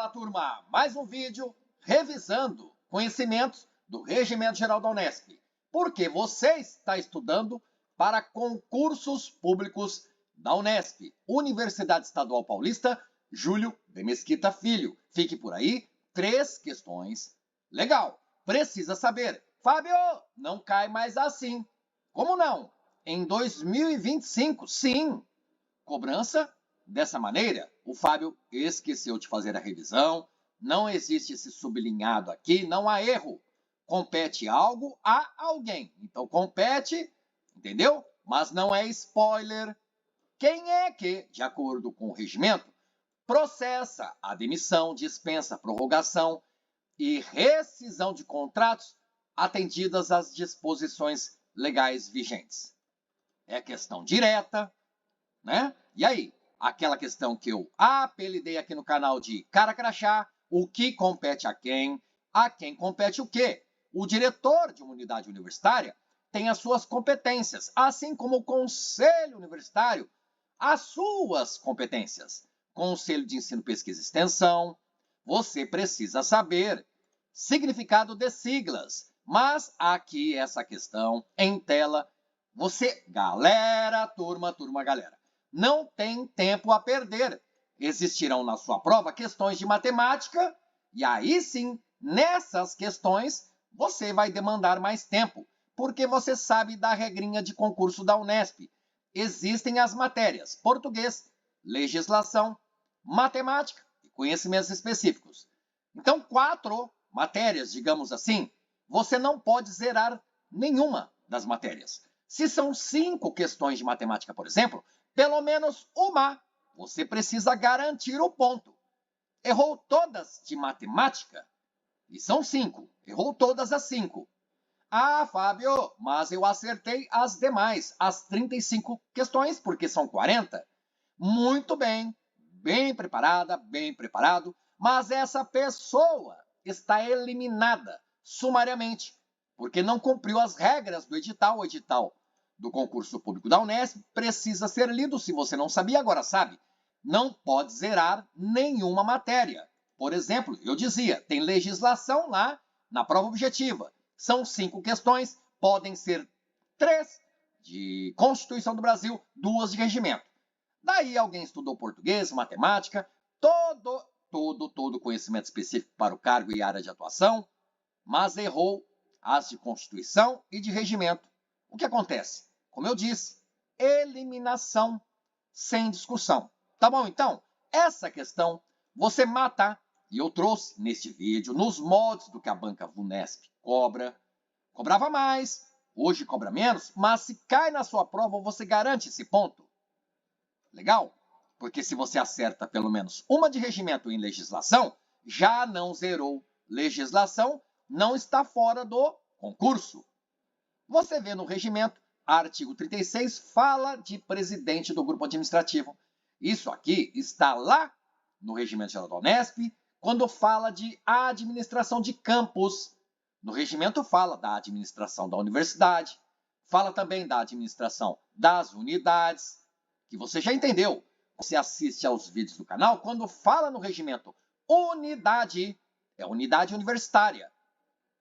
Fala, turma! Mais um vídeo revisando conhecimentos do Regimento Geral da Unesp. Porque você está estudando para concursos públicos da Unesp, Universidade Estadual Paulista, Júlio de Mesquita Filho. Fique por aí, 3 questões. Legal! Precisa saber. Fábio, não cai mais assim. Como não? Em 2025, sim. Cobrança dessa maneira, o Fábio esqueceu de fazer a revisão, não existe esse sublinhado aqui, não há erro. Compete algo a alguém. Então, compete, entendeu? Mas não é spoiler. Quem é que, de acordo com o regimento, processa a demissão, dispensa, prorrogação e rescisão de contratos atendidas às disposições legais vigentes? É questão direta, né? E aí? Aquela questão que eu apelidei aqui no canal de cara crachá, o que compete a quem compete o quê? O diretor de uma unidade universitária tem as suas competências, assim como o conselho universitário, as suas competências. Conselho de Ensino, Pesquisa e Extensão, você precisa saber significado de siglas, mas aqui essa questão em tela, você, galera, turma, galera, não tem tempo a perder. Existirão na sua prova questões de matemática e aí sim, nessas questões, você vai demandar mais tempo, porque você sabe da regrinha de concurso da Unesp. Existem as matérias português, legislação, matemática e conhecimentos específicos. Então, 4 matérias, digamos assim, você não pode zerar nenhuma das matérias. Se são 5 questões de matemática, por exemplo, pelo menos uma, você precisa garantir o ponto. Errou todas de matemática? E são 5. Errou todas as 5. Ah, Fábio, mas eu acertei as demais, as 35 questões, porque são 40. Muito bem, bem preparada, bem preparado, mas essa pessoa está eliminada sumariamente, porque não cumpriu as regras do edital. O edital do concurso público da Unesp precisa ser lido. Se você não sabia, agora sabe. Não pode zerar nenhuma matéria. Por exemplo, eu dizia, tem legislação lá na prova objetiva. São 5 questões, podem ser 3 de Constituição do Brasil, 2 de regimento. Daí alguém estudou português, matemática, todo conhecimento específico para o cargo e área de atuação, mas errou as de Constituição e de regimento. O que acontece? Como eu disse, eliminação sem discussão. Tá bom, então? Essa questão você mata, e eu trouxe neste vídeo, nos moldes do que a banca Vunesp cobra. Cobrava mais, hoje cobra menos, mas se cai na sua prova, você garante esse ponto. Legal? Porque se você acerta pelo menos uma de regimento em legislação, já não zerou legislação, não está fora do concurso. Você vê no regimento, artigo 36, fala de presidente do grupo administrativo. Isso aqui está lá no Regimento Geral da Unesp, quando fala de administração de campus. No regimento fala da administração da universidade, fala também da administração das unidades, que você já entendeu. Você assiste aos vídeos do canal, quando fala no regimento unidade, é unidade universitária.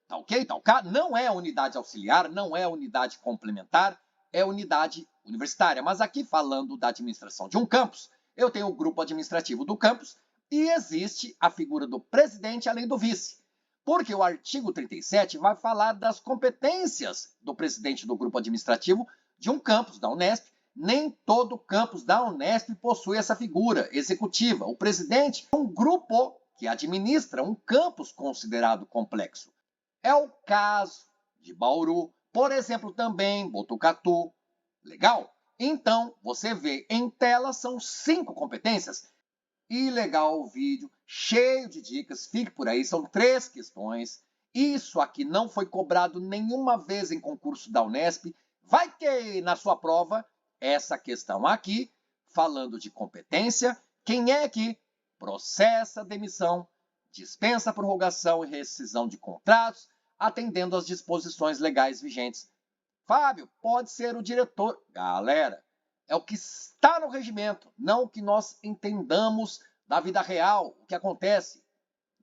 Tá ok? Tá ok? Não é unidade auxiliar, não é unidade complementar, é unidade universitária. Mas aqui, falando da administração de um campus, eu tenho o grupo administrativo do campus e existe a figura do presidente além do vice. Porque o artigo 37 vai falar das competências do presidente do grupo administrativo de um campus da Unesp. Nem todo campus da Unesp possui essa figura executiva. O presidente é um grupo que administra um campus considerado complexo. É o caso de Bauru, por exemplo, também Botucatu. Legal? Então, você vê em tela, são 5 competências. E legal o vídeo, cheio de dicas, fique por aí, são 3 questões. Isso aqui não foi cobrado nenhuma vez em concurso da Unesp. Vai que na sua prova, essa questão aqui, falando de competência, quem é que processa a demissão, dispensa a prorrogação e rescisão de contratos, atendendo às disposições legais vigentes. Fábio, pode ser o diretor. Galera, é o que está no regimento, não o que nós entendamos da vida real, o que acontece.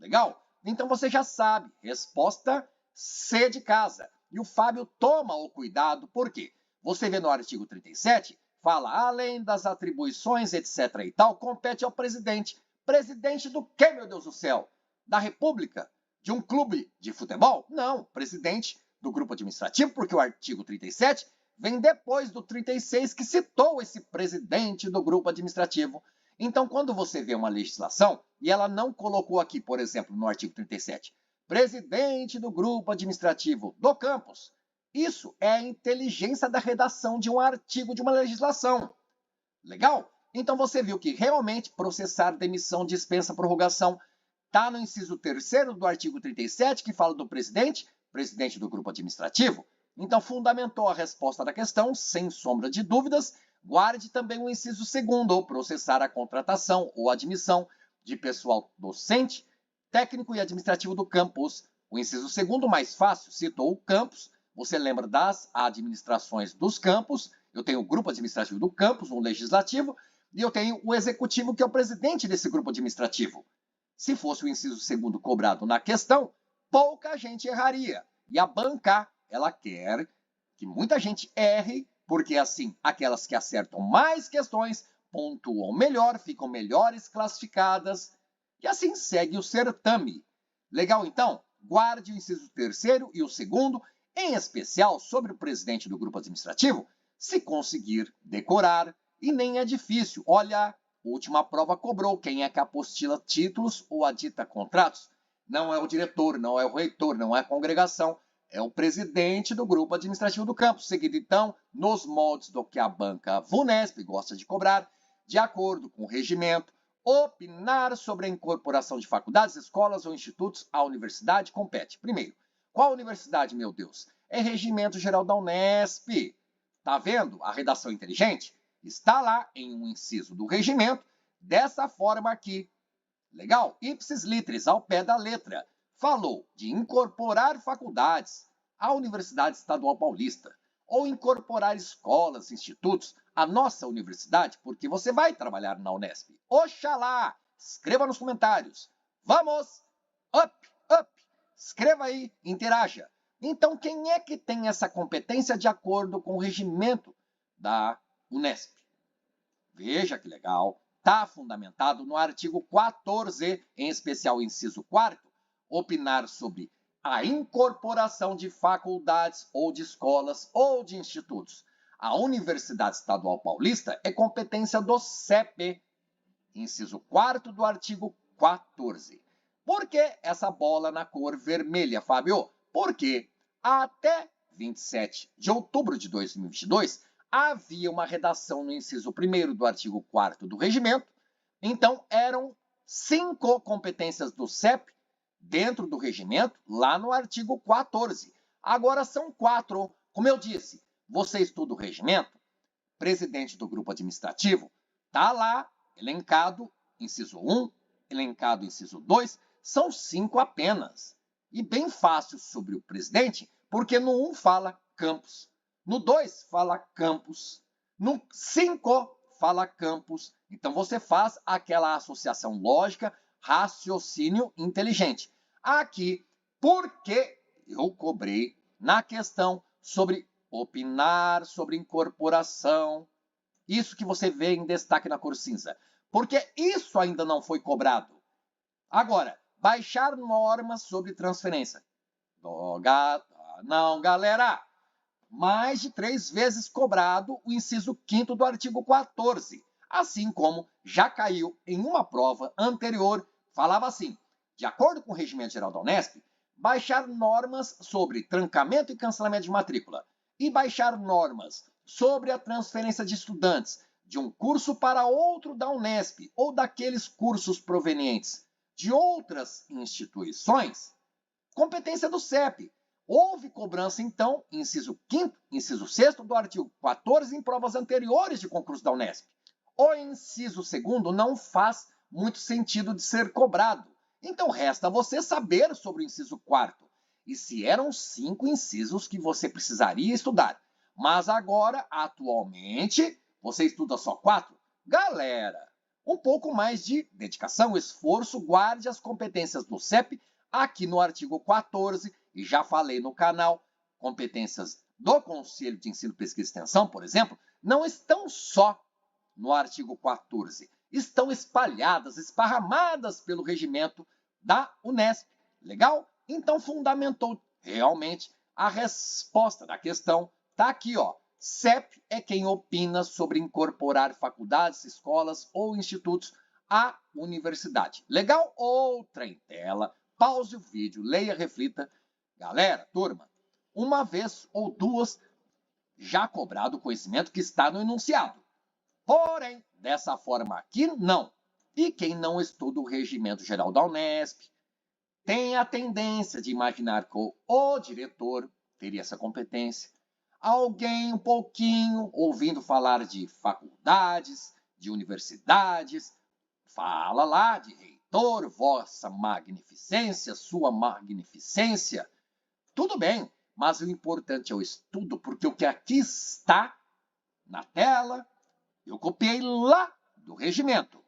Legal? Então você já sabe, resposta C de casa. E o Fábio toma o cuidado, por quê? Você vê no artigo 37, fala, além das atribuições, etc. e tal, compete ao presidente. Presidente do quê, meu Deus do céu? Da República? De um clube de futebol? Não, presidente do grupo administrativo, porque o artigo 37 vem depois do 36, que citou esse presidente do grupo administrativo. Então, quando você vê uma legislação, e ela não colocou aqui, por exemplo, no artigo 37, presidente do grupo administrativo do campus, isso é a inteligência da redação de um artigo de uma legislação. Legal? Então você viu que realmente processar, demissão, dispensa, prorrogação está no inciso 3º do artigo 37, que fala do presidente, presidente do grupo administrativo. Então fundamentou a resposta da questão, sem sombra de dúvidas. Guarde também o inciso 2º, processar a contratação ou admissão de pessoal docente, técnico e administrativo do campus. O inciso 2º, mais fácil, citou o campus. Você lembra das administrações dos campos? Eu tenho o grupo administrativo do campus, um legislativo, e eu tenho o executivo, que é o presidente desse grupo administrativo. Se fosse o inciso 2º cobrado na questão, pouca gente erraria. E a banca, ela quer que muita gente erre, porque assim, aquelas que acertam mais questões pontuam melhor, ficam melhores classificadas, e assim segue o certame. Legal, então? Guarde o inciso 3º e o 2º, em especial sobre o presidente do grupo administrativo, se conseguir decorar, e nem é difícil. Olha, a última prova cobrou quem é que apostila títulos ou adita contratos. Não é o diretor, não é o reitor, não é a congregação, é o presidente do grupo administrativo do campus, seguido então nos moldes do que a banca VUNESP gosta de cobrar, de acordo com o regimento. Opinar sobre a incorporação de faculdades, escolas ou institutos à universidade compete. Primeiro, qual universidade, meu Deus? É Regimento Geral da Unesp. Tá vendo a redação inteligente? Está lá em um inciso do regimento, dessa forma aqui. Legal? Ipsis literis, ao pé da letra. Falou de incorporar faculdades à Universidade Estadual Paulista, ou incorporar escolas, institutos à nossa universidade, porque você vai trabalhar na Unesp. Oxalá! Escreva nos comentários. Vamos! Up, up! Escreva aí, interaja. Então, quem é que tem essa competência de acordo com o regimento da Unesp? Veja que legal. Está fundamentado no artigo 14, em especial o inciso 4º, opinar sobre a incorporação de faculdades ou de escolas ou de institutos. A Universidade Estadual Paulista é competência do CEP, inciso 4º do artigo 14. Por que essa bola na cor vermelha, Fábio? Porque até 27 de outubro de 2022, havia uma redação no inciso 1º do artigo 4º do regimento. Então, eram 5 competências do CEP dentro do regimento, lá no artigo 14. Agora são 4. Como eu disse, você estuda o regimento, presidente do grupo administrativo, está lá, elencado, inciso 1, elencado, inciso 2, são 5 apenas. E bem fácil sobre o presidente, porque no 1 fala campus, no 2 fala campus, no 5 fala campus. Então você faz aquela associação lógica, raciocínio inteligente. Aqui, porque eu cobrei na questão sobre opinar, sobre incorporação, isso que você vê em destaque na cor cinza, porque isso ainda não foi cobrado. Agora, baixar normas sobre transferência. Não, galera! Mais de 3 vezes cobrado o inciso 5º do artigo 14. Assim como já caiu em uma prova anterior, falava assim, de acordo com o Regimento Geral da Unesp, baixar normas sobre trancamento e cancelamento de matrícula e baixar normas sobre a transferência de estudantes de um curso para outro da Unesp ou daqueles cursos provenientes de outras instituições, competência do CEP. Houve cobrança, então, inciso 5º, inciso 6º do artigo 14 em provas anteriores de concurso da Unesp. O inciso 2º não faz muito sentido de ser cobrado. Então, resta você saber sobre o inciso 4º. E se eram 5 incisos que você precisaria estudar. Mas agora, atualmente, você estuda só 4? Galera, um pouco mais de dedicação, esforço, guarde as competências do CEP aqui no artigo 14, e já falei no canal, competências do Conselho de Ensino, Pesquisa e Extensão, por exemplo, não estão só no artigo 14, estão espalhadas, esparramadas pelo regimento da Unesp. Legal? Então fundamentou realmente a resposta da questão. Está aqui, ó. CEP é quem opina sobre incorporar faculdades, escolas ou institutos à universidade. Legal? Outra em tela. Pause o vídeo, leia, reflita. Galera, turma, uma vez ou duas já cobrado o conhecimento que está no enunciado. Porém, dessa forma aqui, não. E quem não estuda o Regimento Geral da Unesp tem a tendência de imaginar que o diretor teria essa competência. Alguém um pouquinho ouvindo falar de faculdades, de universidades, fala lá de reitor, vossa magnificência, sua magnificência. Tudo bem, mas o importante é o estudo, porque o que aqui está na tela, eu copiei lá do regimento.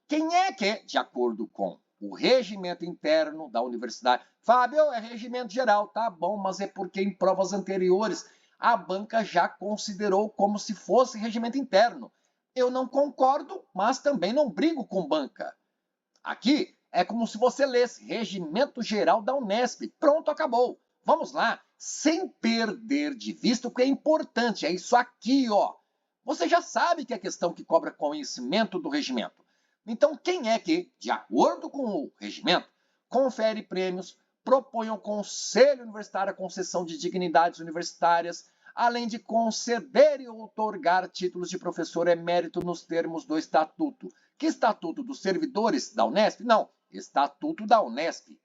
Quem é que, de acordo com o regimento interno da universidade, Fábio, é regimento geral, tá bom, mas é porque em provas anteriores a banca já considerou como se fosse regimento interno. Eu não concordo, mas também não brigo com banca. Aqui é como se você lesse Regimento Geral da Unesp. Pronto, acabou. Vamos lá, sem perder de vista o que é importante. É isso aqui, ó. Você já sabe que é questão que cobra conhecimento do regimento. Então, quem é que, de acordo com o regimento, confere prêmios, propõe ao Conselho Universitário a concessão de dignidades universitárias, além de conceder e outorgar títulos de professor emérito nos termos do Estatuto. Que Estatuto dos Servidores da Unesp? Não, Estatuto da Unesp.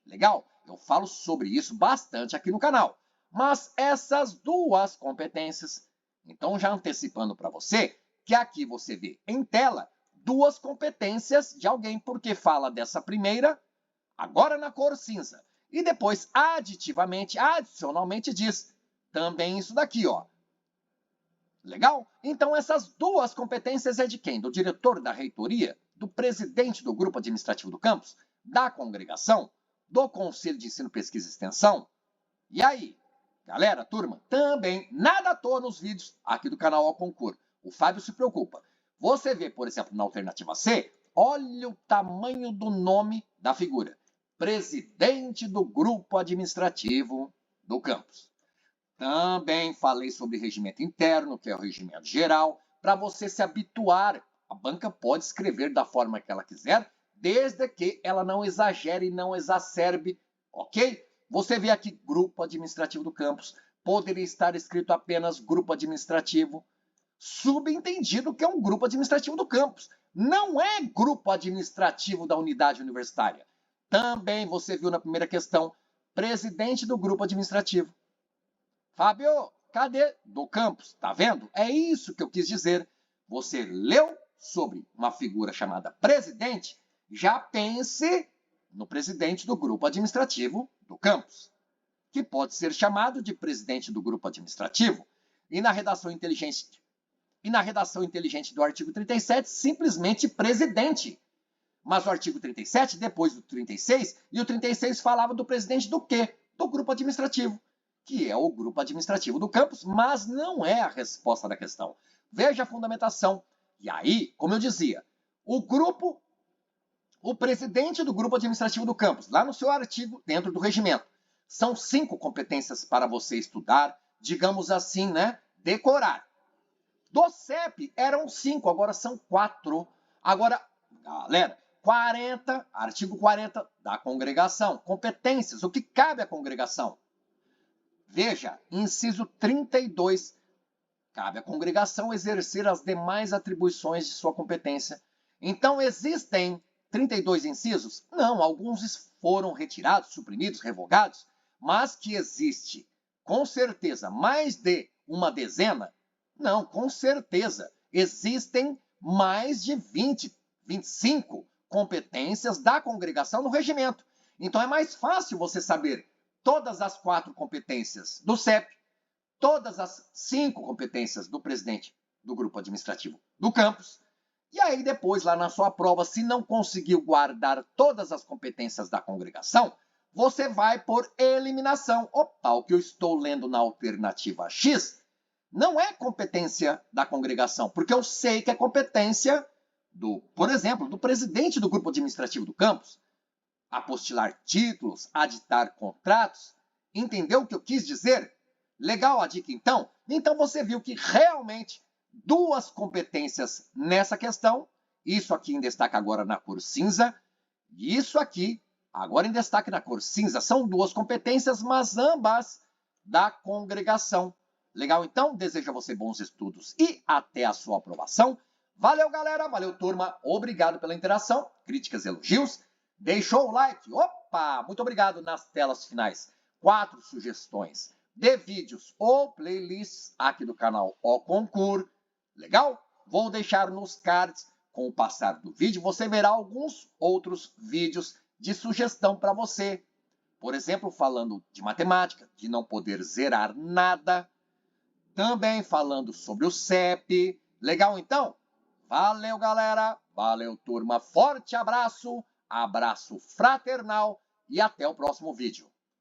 Legal? Eu falo sobre isso bastante aqui no canal. Mas essas duas competências, então já antecipando para você, que aqui você vê em tela duas competências de alguém, porque fala dessa primeira, agora na cor cinza, e depois adicionalmente diz também isso daqui, ó. Legal? Então essas duas competências é de quem? Do diretor da reitoria, do presidente do grupo administrativo do campus, da congregação, do Conselho de Ensino, Pesquisa e Extensão. E aí, galera, turma, também nada à toa nos vídeos aqui do canal Ao Concurso. O Fábio se preocupa. Você vê, por exemplo, na alternativa C, olha o tamanho do nome da figura. Presidente do grupo administrativo do campus. Também falei sobre regimento interno, que é o regimento geral, para você se habituar. A banca pode escrever da forma que ela quiser, desde que ela não exagere e não exacerbe, ok? Você vê aqui grupo administrativo do campus, poderia estar escrito apenas grupo administrativo, subentendido que é um grupo administrativo do campus. Não é grupo administrativo da unidade universitária. Também você viu na primeira questão, presidente do grupo administrativo. Fábio, cadê? Do campus, tá vendo? É isso que eu quis dizer. Você leu sobre uma figura chamada presidente, já pense no presidente do grupo administrativo do campus, que pode ser chamado de presidente do grupo administrativo. E na redação inteligente do artigo 37, simplesmente presidente. Mas o artigo 37, depois do 36, e o 36 falava do presidente do quê? Do grupo administrativo, que é o grupo administrativo do campus, mas não é a resposta da questão. Veja a fundamentação. E aí, como eu dizia, o presidente do grupo administrativo do campus, lá no seu artigo, dentro do regimento, são 5 competências para você estudar, digamos assim, né? Decorar. Do CEP eram 5, agora são 4. Agora, galera, artigo 40 da congregação. Competências, o que cabe à congregação? Veja, inciso 32. Cabe à congregação exercer as demais atribuições de sua competência. Então, existem 32 incisos? Não, alguns foram retirados, suprimidos, revogados, mas que existe, com certeza, mais de uma dezena? Não, com certeza. Existem mais de 20, 25 competências da congregação no regimento. Então, é mais fácil você saber todas as 4 competências do CEP, todas as 5 competências do presidente do grupo administrativo do campus E aí depois, lá na sua prova, se não conseguiu guardar todas as competências da congregação, você vai por eliminação. Opa, o que eu estou lendo na alternativa X não é competência da congregação, porque eu sei que é competência por exemplo, do presidente do grupo administrativo do campus. Apostilar títulos, aditar contratos. Entendeu o que eu quis dizer? Legal a dica, então? Então você viu que realmente duas competências nessa questão, isso aqui em destaque agora na cor cinza, e isso aqui, agora em destaque na cor cinza, são duas competências, mas ambas da congregação. Legal, então? Desejo a você bons estudos e até a sua aprovação. Valeu, galera. Valeu, turma. Obrigado pela interação, críticas e elogios. Deixou o like? Opa! Muito obrigado nas telas finais. 4 sugestões de vídeos ou playlists aqui do canal O Concur. Legal? Vou deixar nos cards. Com o passar do vídeo, você verá alguns outros vídeos de sugestão para você. Por exemplo, falando de matemática, de não poder zerar nada. Também falando sobre o CEP. Legal, então? Valeu, galera. Valeu, turma. Forte abraço. Abraço fraternal e até o próximo vídeo.